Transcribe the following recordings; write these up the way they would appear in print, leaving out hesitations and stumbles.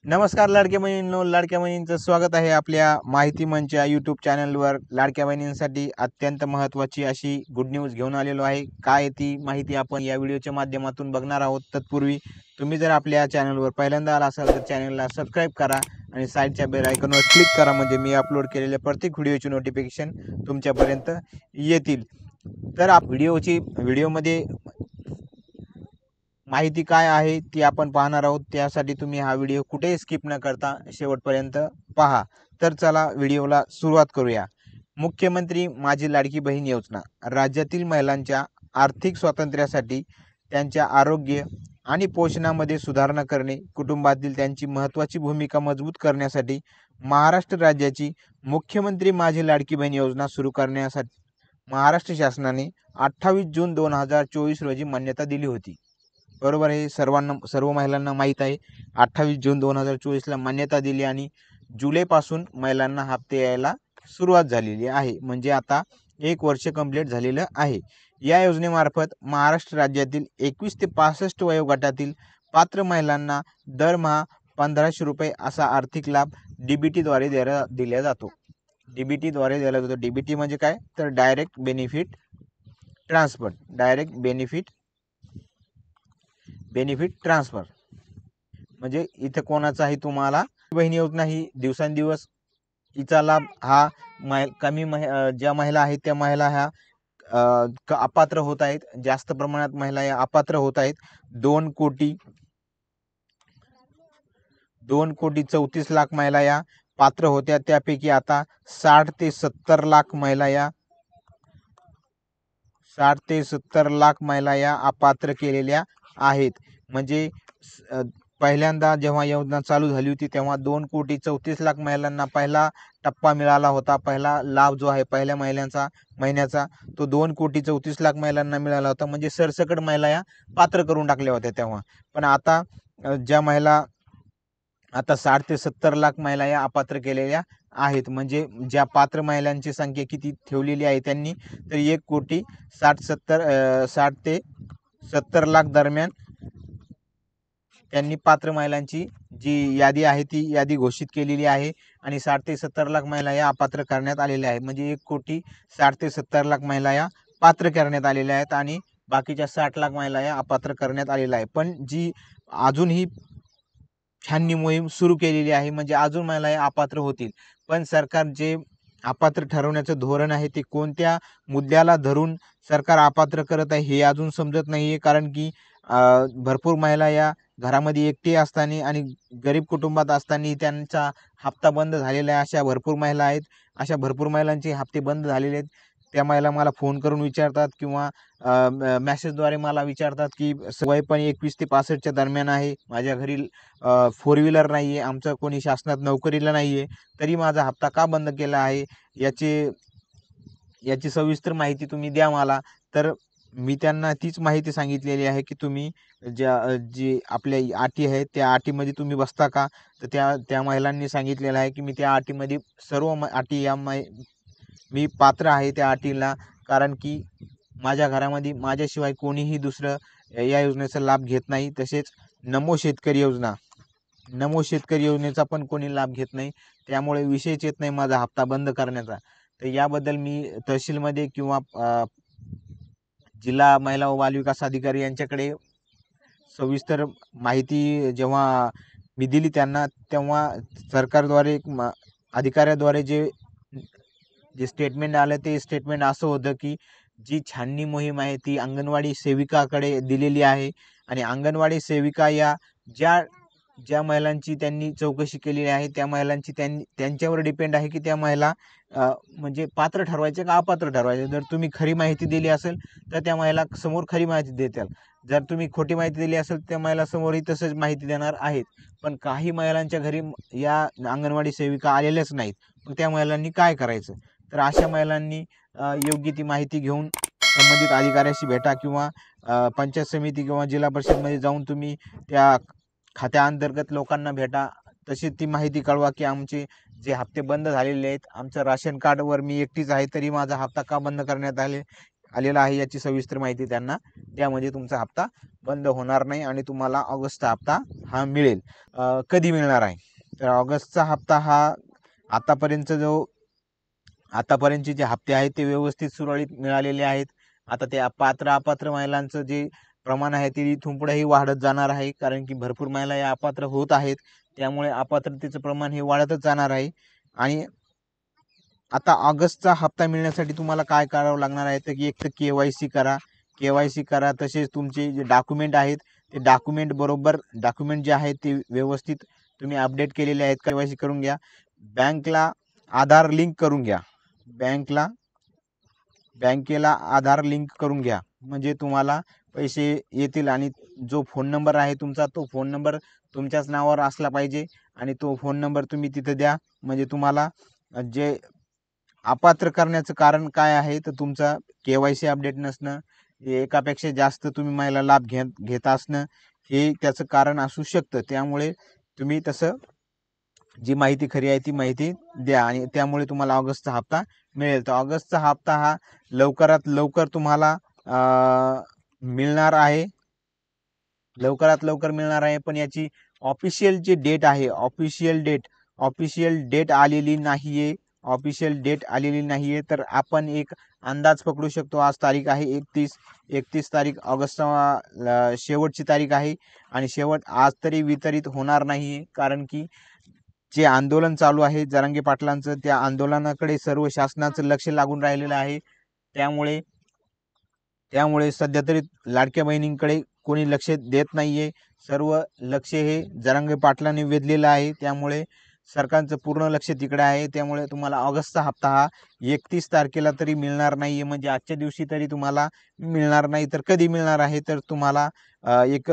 नमस्कार लाडक्या बहिणींनो, लाडक्या बहिणींचं स्वागत आहे आपल्या माहिती मंच या यूट्यूब चॅनलवर. लाडक्या बहिणींसाठी अत्यंत महत्त्वाची अशी गुड न्यूज घेऊन आलेलो आहे. काय ती माहिती आपण या व्हिडिओच्या माध्यमातून बघणार आहोत. तत्पूर्वी तुम्ही जर आपल्या चॅनलवर पहिल्यांदा आला असाल तर चॅनलला सबस्क्राईब करा आणि साईडच्या बेल आयकॉनवर क्लिक करा, म्हणजे मी अपलोड केलेल्या प्रत्येक व्हिडिओची नोटिफिकेशन तुमच्यापर्यंत येतील. तर व्हिडिओमध्ये माहिती काय आहे ती आपण पाहणार आहोत. त्यासाठी तुम्ही हा व्हिडिओ कुठेही स्किप न करता शेवटपर्यंत पहा. तर चला व्हिडिओला सुरुवात करूया. मुख्यमंत्री माझी लाडकी बहीण योजना राज्यातील महिलांच्या आर्थिक स्वातंत्र्यासाठी, त्यांच्या आरोग्य आणि पोषणामध्ये सुधारणा करणे, कुटुंबातील त्यांची महत्त्वाची भूमिका मजबूत करण्यासाठी महाराष्ट्र राज्याची मुख्यमंत्री माझी लाडकी बहीण योजना सुरू करण्यासाठी महाराष्ट्र शासनाने 28 जून 2024 रोजी मान्यता दिली होती. बरोबर आहे, सर्व महिलांना माहीत आहे. 28 जून 2024ला मान्यता दिली आणि जुलैपासून महिलांना हप्ते यायला सुरुवात झालेली आहे. म्हणजे आता 1 वर्ष कंप्लीट झालेलं आहे. या योजनेमार्फत महाराष्ट्र राज्यातील 21 ते 65 वयोगटातील पात्र महिलांना दरमहा 1500 रुपये असा आर्थिक लाभ DBTद्वारे दिला जातो. DBTद्वारे दिला जातो. DBT म्हणजे काय, तर डायरेक्ट बेनिफिट ट्रान्सफर. म्हणजे इथे कोणाचाही तुम्हाला बहीण योजना ही दिवसांदिवस हिचा लाभ हा ज्या महिला आहेत त्या महिला ह्या अपात्र होत आहेत. जास्त प्रमाणात महिला या अपात्र होत आहेत. 2 कोटी 34 लाख महिला या पात्र होत्या. त्यापैकी आता 60 ते 70 लाख महिला या अपात्र केलेल्या आहेत. म्हणजे पहिल्यांदा जेव्हा योजना चालू झाली होती तेव्हा 2 कोटी 34 लाख महिलांना पहिला टप्पा मिळाला होता. पहिला लाभ जो आहे पहिल्या महिन्याचा तो 2 कोटी 34 लाख महिलांना मिळाला होता. म्हणजे सरसकट महिला या पात्र करून टाकल्या होत्या तेव्हा. पण आता 60 ते 70 लाख महिला या अपात्र केलेल्या आहेत. म्हणजे ज्या पात्र महिलांची संख्या किती ठेवलेली आहे त्यांनी, तर 1 कोटी 60 ते 70 लाख दरम्यान त्यांनी पात्र महिलांची जी यादी आहे ती यादी घोषित केलेली आहे. आणि 60 ते 70 लाख महिला या अपात्र करण्यात आलेल्या आहेत. म्हणजे 1 कोटी 60 ते 70 लाख महिला या पात्र करण्यात आलेल्या आहेत आणि बाकीच्या 60 लाख महिला या अपात्र करण्यात आलेल्या आहे. पण जी अजून ही छाननी मोहीम सुरू केलेली आहे, म्हणजे अजून महिला या अपात्र होतील. पण सरकार जे अपात्र ठरवण्याचं धोरण आहे ते कोणत्या मुद्द्याला धरून सरकार अपात्र करत आहे हे अजून समजत नाहीये. कारण की भरपूर महिला या घरामध्ये एकटी असताना आणि गरीब कुटुंबात असताना त्यांचा हप्ता बंद झालेला आहे. अशा भरपूर महिला आहेत. अशा भरपूर महिलांचे हप्ते बंद झालेले आहेत. त्या महिला मला फोन करून विचारतात किंवा मेसेजद्वारे मला विचारतात की वय पण 21 ते 65च्या दरम्यान आहे, माझ्या घरी 4 व्हीलर नाही आहे, आमचं कोणी शासनात नोकरीला नाही आहे, तरी माझा हप्ता का बंद केला आहे, याची सविस्तर माहिती तुम्ही द्या मला. तर मी त्यांना तीच माहिती सांगितलेली आहे की तुम्ही जी आपल्या अटी आहेत त्या अटीमध्ये तुम्ही बसता का. तर त्या महिलांनी सांगितलेलं आहे की मी त्या अटीमध्ये सर्व अटी मी पात्र आहे त्या अटीला. कारण की माझ्या घरामध्ये माझ्याशिवाय कोणीही दुसरं या योजनेचा लाभ घेत नाही. तसेच नमो शेतकरी योजनेचा पण कोणी लाभ घेत नाही. त्यामुळे विषयच येत नाही माझा हप्ता बंद करण्याचा. तर याबद्दल मी तहसीलमध्ये किंवा जिल्हा महिला व बाल विकास अधिकारी यांच्याकडे सविस्तर माहिती जेव्हा मी दिली त्यांना, तेव्हा सरकारद्वारे अधिकाऱ्याद्वारे जे स्टेटमेंट आलं ते स्टेटमेंट असं होतं की जी छाननी मोहीम आहे ती अंगणवाडी सेविकाकडे दिलेली आहे. आणि अंगणवाडी सेविका या ज्या महिलांची त्यांनी चौकशी केलेली आहे त्या महिलांची त्यांच्यावर डिपेंड आहे की त्या महिला म्हणजे पात्र ठरवायचे का अपात्र ठरवायचे. जर तुम्ही खरी माहिती दिली असेल तर त्या महिला समोर खरी माहिती देतील. जर तुम्ही खोटी माहिती दिली असेल त्या महिला समोरही तसंच माहिती देणार आहेत. पण काही महिलांच्या घरी या अंगणवाडी सेविका आलेल्याच नाहीत. मग त्या महिलांनी काय करायचं. तर अशा महिलांनी योग्य ती माहिती घेऊन संबंधित अधिकाऱ्याशी भेटा किंवा पंचायत समिती किंवा जिल्हा परिषदमध्ये जाऊन तुम्ही त्या खात्याअंतर्गत लोकांना भेटा. तशी ती माहिती कळवा की आमचे जे हप्ते बंद झालेले आहेत, आमचं राशन कार्डवर मी एकटीच आहे तरी माझा हप्ता का बंद करण्यात आले. आलेला आहे याची सविस्तर माहिती त्यांना द्या, म्हणजे तुमचा हप्ता बंद होणार नाही आणि तुम्हाला ऑगस्टचा हप्ता हा मिळेल. कधी मिळणार आहे तर ऑगस्टचा हप्ता हा आतापर्यंतचे जे हप्ते आहेत ते व्यवस्थित सुरळीत मिळालेले आहेत. आता ते अपात्र महिलांचं जे प्रमाण आहे ते इथून पुढेही वाढत जाणार आहे, कारण की भरपूर महिला या अपात्र होत आहेत. त्यामुळे अपात्रतेचं प्रमाण हे वाढतच जाणार आहे. आणि आता ऑगस्टचा हप्ता मिळण्यासाठी तुम्हाला काय करावं लागणार आहे तर की एक तर केवायसी करा. तसेच तुमचे जे डॉक्युमेंट आहेत ते डॉक्युमेंट जे आहेत ते व्यवस्थित तुम्ही अपडेट केलेले आहेत, केवायसी करून घ्या. बँकेला आधार लिंक करून घ्या, म्हणजे तुम्हाला पैसे येतील. आणि जो फोन नंबर आहे तुमचा, तो फोन नंबर तुमच्याच नावावर असला पाहिजे आणि तो फोन नंबर तुम्ही तिथे द्या. म्हणजे तुम्हाला जे अपात्र करण्याचं कारण काय आहे तर तुमचा केवायसी अपडेट नसणं, एकापेक्षा जास्त तुम्ही महिला लाभ घेत असणं, हे त्याचं कारण असू शकतं. त्यामुळे तुम्ही तसं जी माहिती खरी आहे ती माहिती द्या आणि त्यामुळे तुम्हाला ऑगस्टचा हप्ता मिळेल. तर ऑगस्टचा हप्ता हा लवकरात लवकर तुम्हाला मिळणार आहे, पण याची ऑफिशियल जी डेट आहे, ऑफिशियल डेट आलेली नाहीये. तर आपण एक अंदाज पकडू शकतो. आज तारीख आहे 31 तारीख ऑगस्ट, शेवटची तारीख आहे आणि आज तरी वितरित होणार नाहीये, कारण की जे आंदोलन चालू आहे जरांगे पाटलांचं, त्या आंदोलनाकडे सर्व शासनाचं लक्ष लागून राहिलेलं आहे. त्यामुळे सध्या तरी लाडक्या बहिणींकडे कोणी लक्ष देत नाहीये. सर्व लक्ष हे जरांगे पाटलांनी वेधलेलं आहे. त्यामुळे सरकारचं पूर्ण लक्ष तिकडे आहे. त्यामुळे तुम्हाला ऑगस्टचा हप्ता हा 31 तारखेला तरी मिळणार नाहीये, म्हणजे आजच्या दिवशी तरी तुम्हाला मिळणार नाही. तर कधी मिळणार आहे तर तुम्हाला एक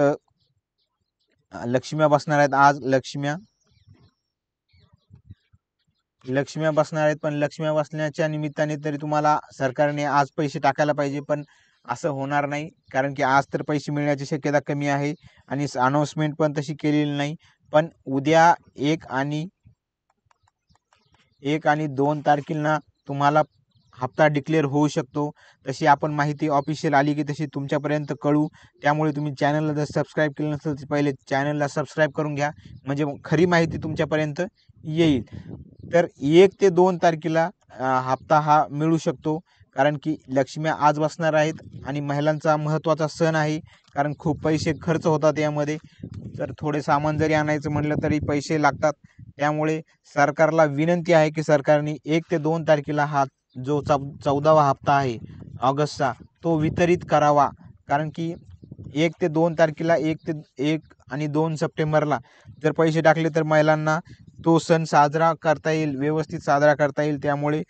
लक्ष्म्या बसणार आहेत. आज लक्ष्म्या बसणार आहेत, पण लक्ष्म्या बसण्याच्या निमित्ताने तरी तुम्हाला सरकारने आज पैसे टाकायला पाहिजे, पण असं होणार नाही, कारण की आज तर पैसे मिळण्याची शक्यता कमी आहे आणि अनाउन्समेंट पण तशी केलेली नाही. पण उद्या 1 आणि 2 तारखेला तुम्हाला हप्ता डिक्लेअर होऊ शकतो. तशी आपण माहिती ऑफिशियल आली की तशी तुमच्यापर्यंत कळू. त्यामुळे तुम्ही चॅनलला जर सबस्क्राईब केलं नसेल तर पहिले चॅनलला सबस्क्राईब करून घ्या, म्हणजे खरी माहिती तुमच्यापर्यंत येईल. तर 1 ते 2 तारखेला हप्ता हा मिळू शकतो, कारण की लक्ष्म्या आज बसणार आहेत आणि महिलांचा महत्त्वाचा सण आहे, कारण खूप पैसे खर्च होतात यामध्ये. तर थोडे सामान जरी आणायचं म्हटलं तरी पैसे लागतात. त्यामुळे सरकारला विनंती आहे की सरकारने 1 ते 2 तारखेला हा जो 14वा हप्ता आहे ऑगस्टचा तो वितरित करावा, कारण की 1 ते 2 तारखेला 1 आणि 2 सप्टेंबरला जर पैसे टाकले तर महिलांना तो सण साजरा करता येईल, व्यवस्थित साजरा करता येईल. त्यामुळे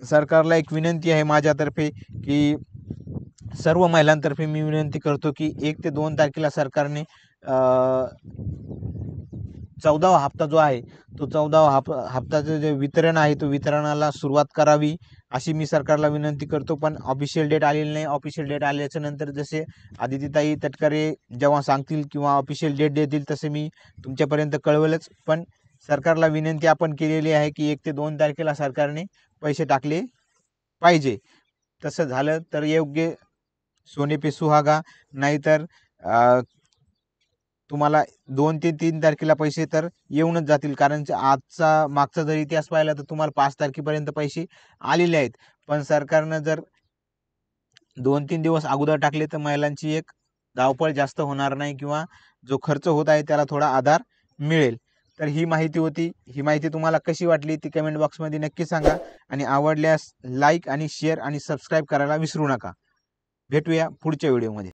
सरकारला एक विनंती आहे माझ्यातर्फे, की सर्व महिलांतर्फे मी विनंती करतो की 1 ते 2 तारखेला सरकारने 14वा हप्ता जो आहे तो 14वा हप्त्याचं जे वितरण आहे तो वितरणाला सुरुवात करावी, अशी मी सरकारला विनंती करतो. पण ऑफिशियल डेट आलेली नाही. ऑफिशियल डेट आल्याच्या नंतर जसे आदितीताई तटकरे जेव्हा सांगतील किंवा ऑफिशियल डेट देतील तसे मी तुमच्यापर्यंत कळवेलच. पण सरकारला विनंती आपण केलेली आहे की 1 ते 2 तारखेला सरकारने पैसे टाकले पाहिजे. तसं झालं तर योग्य, सोने पे सुहागा. नाहीतर तुम्हाला 2 ते 3 तारखेला पैसे तर येऊनच जातील, कारण मागचा जर इतिहास पाहिला तर तुम्हाला 5 तारखेपर्यंत पैसे आलेले आहेत. पण सरकारनं जर 2-3 दिवस अगोदर टाकले तर महिलांची एक धावपळ जास्त होणार नाही किंवा जो खर्च होत आहे त्याला थोडा आधार मिळेल. तर ही माहिती होती. ही माहिती तुम्हाला कशी वाटली ती कमेंट बॉक्समध्ये नक्की सांगा आणि आवडल्यास लाईक आणि शेअर आणि सबस्क्राईब करायला विसरू नका. भेटूया पुढच्या व्हिडिओमध्ये.